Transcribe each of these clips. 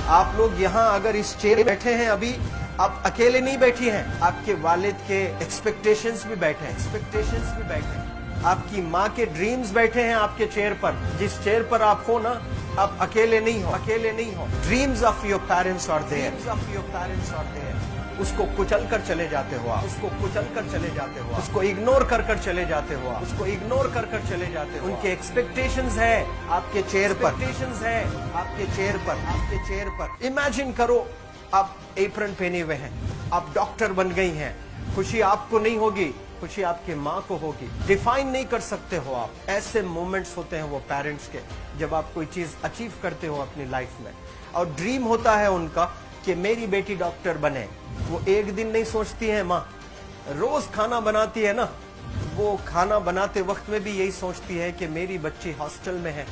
आप लोग यहाँ अगर इस चेयर में बैठे हैं अभी, आप अकेले नहीं बैठी हैं, आपके वालिद के एक्सपेक्टेशंस भी बैठे हैं, आपकी माँ के ड्रीम्स बैठे हैं आपके चेयर पर। जिस चेयर पर आप हो ना, आप अकेले नहीं हो। Dreams of your parents are there. उसको कुचल कर चले जाते हो आप, उसको इग्नोर कर चले जाते हो आप, उनके एक्सपेक्टेशंस है आपके चेयर पर। इमेजिन करो आप एप्रन पहने हुए हैं, आप डॉक्टर बन गई हैं, खुशी आपको नहीं होगी, खुशी आपके माँ को होगी। डिफाइन नहीं कर सकते हो आप। ऐसे मोमेंट्स होते हैं वो पेरेंट्स के, जब आप कोई चीज अचीव करते हो अपनी लाइफ में, और ड्रीम होता है उनका कि मेरी बेटी डॉक्टर बने। वो एक दिन नहीं सोचती है माँ, रोज खाना बनाती है ना, वो खाना बनाते वक्त में भी यही सोचती है कि मेरी बच्ची हॉस्टल में है,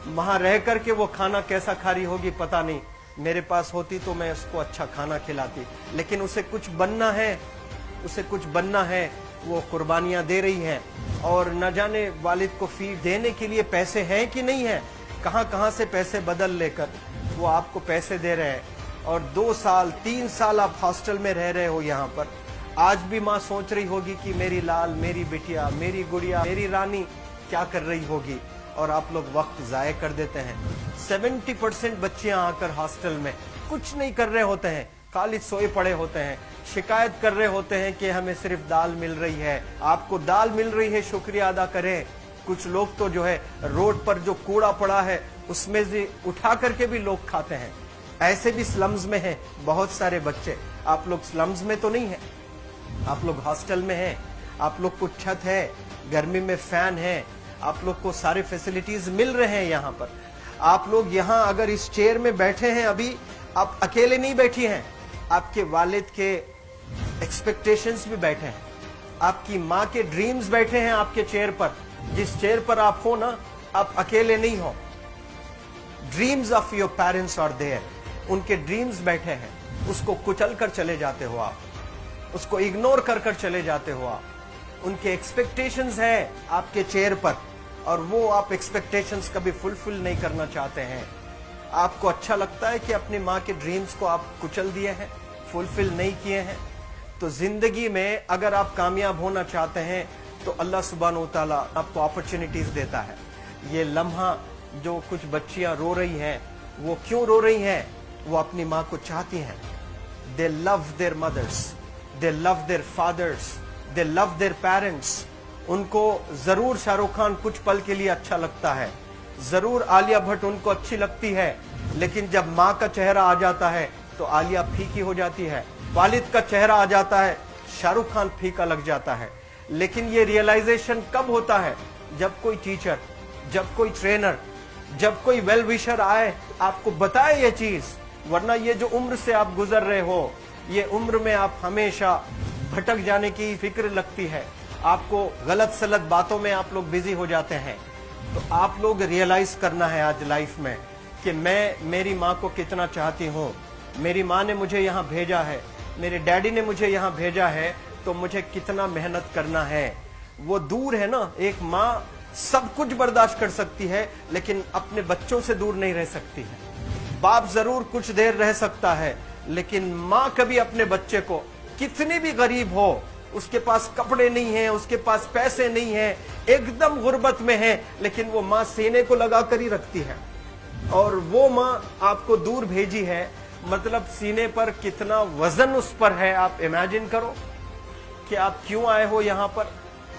वहां रह करके वो खाना कैसा खा रही होगी पता नहीं, मेरे पास होती तो मैं उसको अच्छा खाना खिलाती। लेकिन उसे कुछ बनना है, वो कुर्बानियां दे रही है, और न जाने वालिद को फीड देने के लिए पैसे हैं कि नहीं है, कहां से पैसे बदल लेकर वो आपको पैसे दे रहे हैं। और 2 साल 3 साल आप हॉस्टल में रह रहे हो यहाँ पर। आज भी माँ सोच रही होगी कि मेरी लाल, मेरी बिटिया, मेरी गुड़िया, मेरी रानी क्या कर रही होगी, और आप लोग वक्त जाये कर देते हैं। 70% बच्चियां आकर हॉस्टल में कुछ नहीं कर रहे होते हैं, खाली सोए पड़े होते हैं, शिकायत कर रहे होते हैं कि हमें सिर्फ दाल मिल रही है। आपको दाल मिल रही है, शुक्रिया अदा करें। कुछ लोग तो जो है रोड पर जो कूड़ा पड़ा है उसमें से उठा करके भी लोग खाते हैं। ऐसे भी स्लम्स में हैं बहुत सारे बच्चे। आप लोग स्लम्स में तो नहीं है, आप लोग हॉस्टल में हैं, आप लोग को छत है, गर्मी में फैन है, आप लोग को सारे फैसिलिटीज मिल रहे हैं यहाँ पर। आप लोग यहाँ अगर इस चेयर में बैठे हैं अभी, आप अकेले नहीं बैठी हैं, आपके वालिद के एक्सपेक्टेशंस भी बैठे हैं, आपकी माँ के ड्रीम्स बैठे हैं आपके चेयर पर। जिस चेयर पर आप हो ना, आप अकेले नहीं हो। Dreams of your parents are there. उनके ड्रीम्स बैठे हैं, उसको कुचल कर चले जाते हो आप, उसको इग्नोर कर चले जाते हो आप। उनके एक्सपेक्टेशंस है आपके चेयर पर, और वो आप एक्सपेक्टेशंस कभी फुलफिल नहीं करना चाहते हैं। आपको अच्छा लगता है कि अपनी माँ के ड्रीम्स को आप कुचल दिए हैं, फुलफिल नहीं किए हैं। तो जिंदगी में अगर आप कामयाब होना चाहते हैं तो अल्लाह सुब्हानहू व तआला आपको अपॉर्चुनिटीज देता है। ये लम्हा जो कुछ बच्चियां रो रही हैं, वो क्यों रो रही हैं? वो अपनी माँ को चाहती हैं। They love their mothers, they love their fathers, they love their parents. उनको जरूर शाहरुख खान कुछ पल के लिए अच्छा लगता है, जरूर आलिया भट्ट उनको अच्छी लगती है, लेकिन जब माँ का चेहरा आ जाता है तो आलिया फीकी हो जाती है। वालिद का चेहरा आ जाता है, शाहरुख खान फीका लग जाता है। लेकिन ये रियलाइजेशन कब होता है? जब कोई टीचर, जब कोई ट्रेनर, जब कोई वेल विशर आए, आपको बताए ये चीज। वरना ये जो उम्र से आप गुजर रहे हो, ये उम्र में आप हमेशा भटक जाने की फिक्र लगती है, आपको गलत सलत बातों में आप लोग बिजी हो जाते हैं। तो आप लोग रियलाइज करना है आज लाइफ में कि मैं मेरी माँ को कितना चाहती हूँ। मेरी माँ ने मुझे यहाँ भेजा है, मेरे डैडी ने मुझे यहाँ भेजा है, तो मुझे कितना मेहनत करना है। वो दूर है ना, एक माँ सब कुछ बर्दाश्त कर सकती है, लेकिन अपने बच्चों से दूर नहीं रह सकती है। बाप जरूर कुछ देर रह सकता है, लेकिन माँ कभी अपने बच्चे को, कितनी भी गरीब हो, उसके पास कपड़े नहीं है, उसके पास पैसे नहीं है, एकदम गुर्बत में है, लेकिन वो माँ सीने को लगा कर ही रखती है। और वो माँ आपको दूर भेजी है, मतलब सीने पर कितना वजन उस पर है। आप इमेजिन करो कि आप क्यों आए हो यहाँ पर।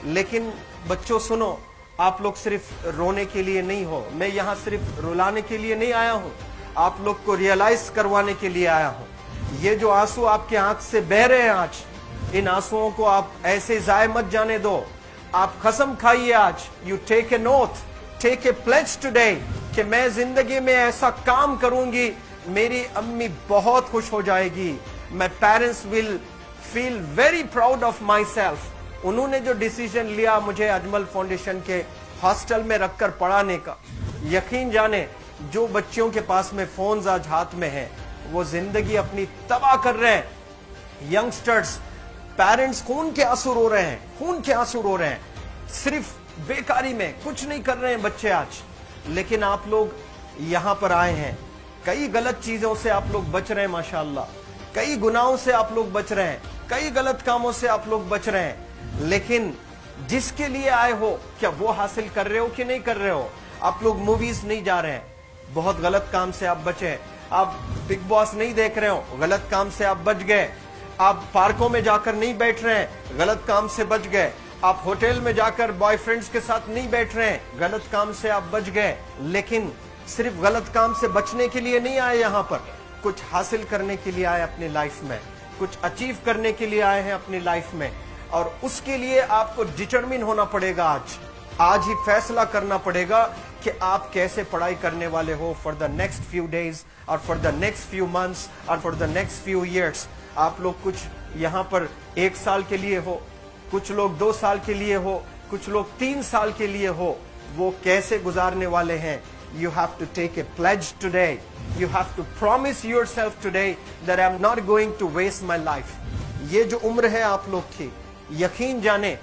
लेकिन बच्चों सुनो, आप लोग सिर्फ रोने के लिए नहीं हो, मैं यहाँ सिर्फ रुलाने के लिए नहीं आया हूँ, आप लोग को रियलाइज करवाने के लिए आया हूँ। ये जो आंसू आपके आंख से बह रहे हैं आज, इन आंसुओं को आप ऐसे जाए मत जाने दो। आप कसम खाइए आज, you take a note, take a pledge today, कि मैं जिंदगी में ऐसा काम करूंगी, मेरी अम्मी बहुत खुश हो जाएगी। My parents will feel very proud of my self. उन्होंने जो डिसीजन लिया मुझे अजमल फाउंडेशन के हॉस्टल में रखकर पढ़ाने का, यकीन जाने जो बच्चियों के पास में फोन्स आज हाथ में है, वो जिंदगी अपनी तबाह कर रहे हैं। यंगस्टर्स, पेरेंट्स खून के आंसू रो रहे हैं, खून के आंसू रो रहे हैं, सिर्फ बेकारी में कुछ नहीं कर रहे हैं बच्चे आज। लेकिन आप लोग यहाँ पर आए हैं, कई गलत चीजों से आप लोग बच रहे हैं माशाअल्लाह, कई गुनाहों से आप लोग बच रहे हैं, कई गलत कामों से आप लोग बच रहे हैं, लेकिन जिसके लिए आए हो क्या वो हासिल कर रहे हो कि नहीं कर रहे हो? आप लोग मूवीज नहीं जा रहे हैं, बहुत गलत काम से आप बचे। आप बिग बॉस नहीं देख रहे हो, गलत काम से आप बच गए। आप पार्कों में जाकर नहीं बैठ रहे हैं, गलत काम से बच गए। आप होटल में जाकर बॉयफ्रेंड्स के साथ नहीं बैठ रहे हैं, गलत काम से आप बच गए। लेकिन सिर्फ गलत काम से बचने के लिए नहीं आए यहाँ पर, कुछ हासिल करने के लिए आए अपनी लाइफ में, कुछ अचीव करने के लिए आए हैं अपनी लाइफ में। और उसके लिए आपको डिटरमिन होना पड़ेगा। आज ही फैसला करना पड़ेगा कि आप कैसे पढ़ाई करने वाले हो for the next few days और for the next few months और for the next few years. आप लोग कुछ यहाँ पर 1 साल के लिए हो, कुछ लोग 2 साल के लिए हो, कुछ लोग 3 साल के लिए हो। वो कैसे गुजारने वाले हैं? You have to take a pledge today. You have to promise yourself today that I'm not going to waste my life. ये जो उम्र है आप लोग की, यकीन जाने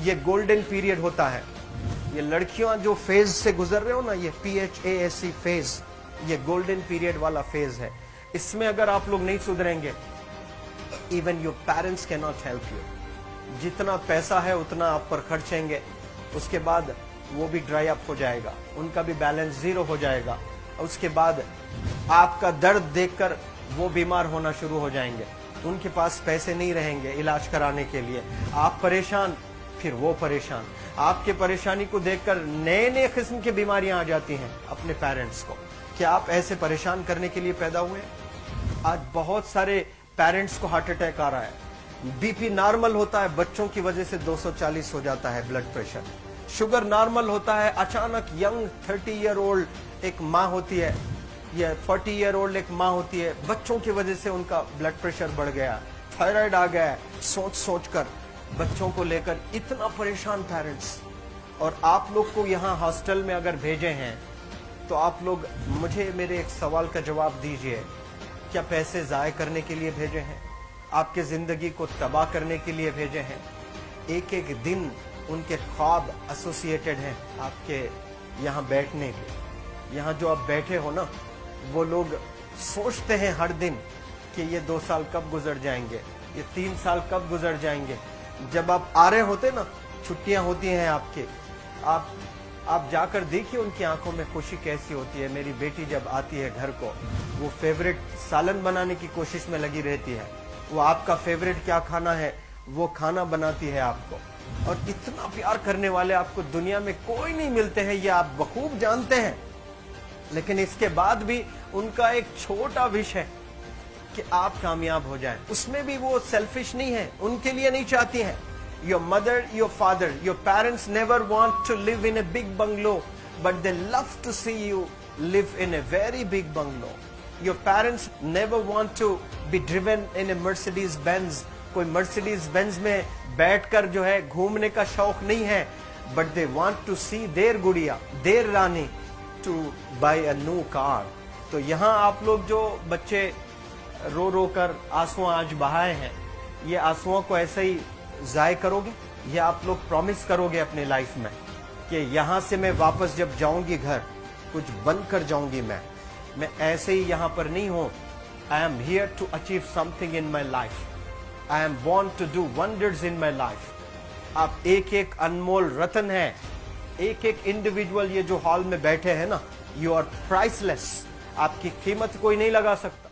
ये गोल्डन पीरियड होता है। ये लड़कियां जो फेज से गुजर रहे हो ना, ये PHASE फेज, ये गोल्डन पीरियड वाला फेज है। इसमें अगर आप लोग नहीं सुधरेंगे, even your parents can not help you. जितना पैसा है उतना आप पर खर्चेंगे, उसके बाद वो भी ड्राई अप हो जाएगा, उनका भी बैलेंस जीरो हो जाएगा। उसके बाद आपका दर्द देखकर वो बीमार होना शुरू हो जाएंगे, उनके पास पैसे नहीं रहेंगे इलाज कराने के लिए। आप परेशान, फिर वो परेशान। आपके परेशानी को देखकर नए नए किस्म की बीमारियां आ जाती हैं अपने पेरेंट्स को। क्या आप ऐसे परेशान करने के लिए पैदा हुए? आज बहुत सारे पेरेंट्स को हार्ट अटैक आ रहा है। बीपी नॉर्मल होता है, बच्चों की वजह से 240 हो जाता है ब्लड प्रेशर। शुगर नॉर्मल होता है, अचानक यंग 30 ईयर ओल्ड एक माँ होती है या 40 ईयर ओल्ड एक माँ होती है, बच्चों की वजह से उनका ब्लड प्रेशर बढ़ गया, थायराइड आ गया। सोच सोच कर बच्चों को लेकर इतना परेशान पेरेंट्स। और आप लोग को यहाँ हॉस्टल में अगर भेजे हैं तो आप लोग मुझे मेरे एक सवाल का जवाब दीजिए, क्या पैसे जाय करने के लिए भेजे हैं? आपके जिंदगी को तबाह करने के लिए भेजे हैं? एक एक दिन उनके ख्वाब एसोसिएटेड हैं आपके यहाँ बैठने के। यहाँ जो आप बैठे हो ना, वो लोग सोचते हैं हर दिन कि ये 2 साल कब गुजर जाएंगे, ये 3 साल कब गुजर जाएंगे। जब आप आ रहे होते ना, छुट्टियां होती हैं आपके, आप जाकर देखिए उनकी आंखों में खुशी कैसी होती है। मेरी बेटी जब आती है घर को, वो फेवरेट सालन बनाने की कोशिश में लगी रहती है। वो आपका फेवरेट क्या खाना है वो खाना बनाती है आपको। और इतना प्यार करने वाले आपको दुनिया में कोई नहीं मिलते हैं, ये आप बखूब जानते हैं। लेकिन इसके बाद भी उनका एक छोटा विश है कि आप कामयाब हो जाएं। उसमें भी वो सेल्फिश नहीं है, उनके लिए नहीं चाहती हैं। Your mother, your father, your parents never want to live in a big bungalow, but they love to see you live in a very big bungalow. Your parents never want to be driven in a Mercedes Benz. कोई Mercedes Benz में बैठकर जो है घूमने का शौक नहीं है, but they want to see their गुड़िया, their Rani to buy a new car. तो यहाँ आप लोग जो बच्चे रो रो कर आंसू आज बहाए हैं, ये आंसुओं को ऐसे ही जाय करोगे या आप लोग प्रॉमिस करोगे अपने लाइफ में कि यहाँ से मैं वापस जब जाऊंगी घर, कुछ बनकर जाऊंगी। मैं ऐसे ही यहाँ पर नहीं हूँ। I am here to achieve something in my life. I am born to do wonders in my life. आप एक एक अनमोल रतन है, एक एक इंडिविजुअल ये जो हॉल में बैठे हैं ना, यू आर प्राइसलेस। आपकी कीमत कोई नहीं लगा सकता।